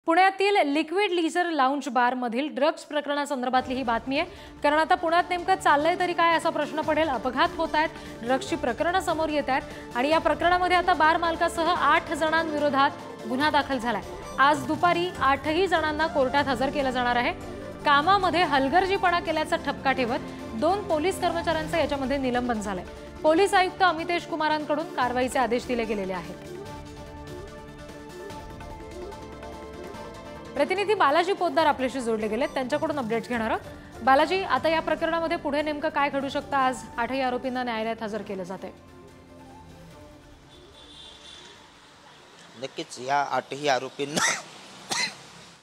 पुण्यातील liquid leisure lounge बार मधील drugs प्रकरणासंदर्भातली ही बातमी आहे। कारण आता पुण्यात नेमकं चाललंय तरी काय असा प्रश्न पडेल। अपघात होत आहेत, ड्रग्जची प्रकरणं समोर येत आहेत आणि या प्रकरणामध्ये आता बार मालकासह 8 जणांविरोधात गुन्हा दाखल झालाय। आज दुपारी 8ही जणांना कोर्टात हजर केलं जाणार आहे। कामामध्ये हलगर्जीपणा केल्याचा ठपका ठेवत 2 पोलीस कर्मचाऱ्यांचं याच्यामध्ये निलंबन झालंय। पोलीस आयुक्त अमितेश कुमारांकडून कारवाईचे आदेश दिले गेलेले आहेत। प्रतिनिधी बालाजी पोद्दार आपल्याशी जोडले गेले, त्यांच्याकडून अपडेट्स घेणार आहोत। बालाजी, आता या प्रकरणामध्ये पुढे नेमकं काय घडू शकतं? आज 8ही आरोपींना न्यायालयात हजर केलं जातंय। नक्कीच या 8ही आरोपींना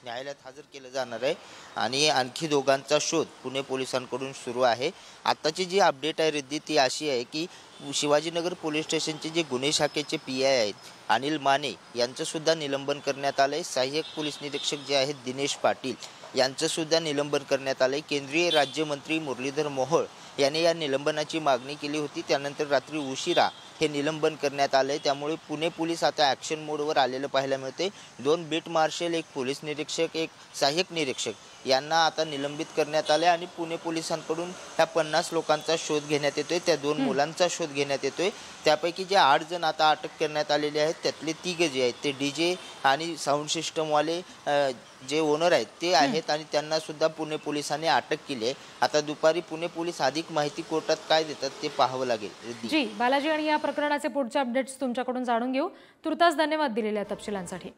न्यायालयात हजर केलं जाणार आहे आणि आणखी दोघांचा शोध पुणे पोलिसांकडून सुरू आहे। आताची जी अपडेट आहे रिद्धी ती अशी आहे की शिवाजीनगर पोलीस स्टेशनचे जे गुन्हे शाखेचे पीआय आहेत अनिल माने यांचं सुद्धा निलंबन करण्यात आलंय। सहाय्यक पोलीस निरीक्षक जे आहेत दिनेश पाटील यांचं सुद्धा निलंबन करण्यात आलंय। केंद्रीय राज्यमंत्री मुरलीधर मोहोळ यांनी या निलंबनाची मागणी केली होती, त्यानंतर रात्री उशिरा हे निलंबन करण्यात आले। त्यामुळे पुणे पोलीस आता ॲक्शन मोडवर आलेलं पाहायला मिळते। 2 बीट मार्शल, एक पोलीस निरीक्षक, एक सहाय्यक निरीक्षक यांना आता निलंबित करण्यात आले आणि पुणे पोलिसांकडून ह्या 50 लोकांचा शोध घेण्यात येतोय, त्या 2 मुलांचा शोध घेण्यात येतोय। त्यापैकी जे 8 जण आता अटक करण्यात आलेले आहेत त्यातले 3 जे आहेत ते डीजे आणि साऊंड सिस्टमवाले जे ओनर आहेत ते आहेत आणि त्यांना सुद्धा पुणे पोलिसांनी अटक केली आहे। आता दुपारी पुणे पोलीस अधिक माहिती कोर्टात काय देतात ते पाहावं लागेल। जी बालाजी, आणि या प्रकरणाचे पुढचे अपडेट्स तुमच्याकडून जाणून घेऊ। तुर्तास धन्यवाद दिलेल्या तपशिलांसाठी।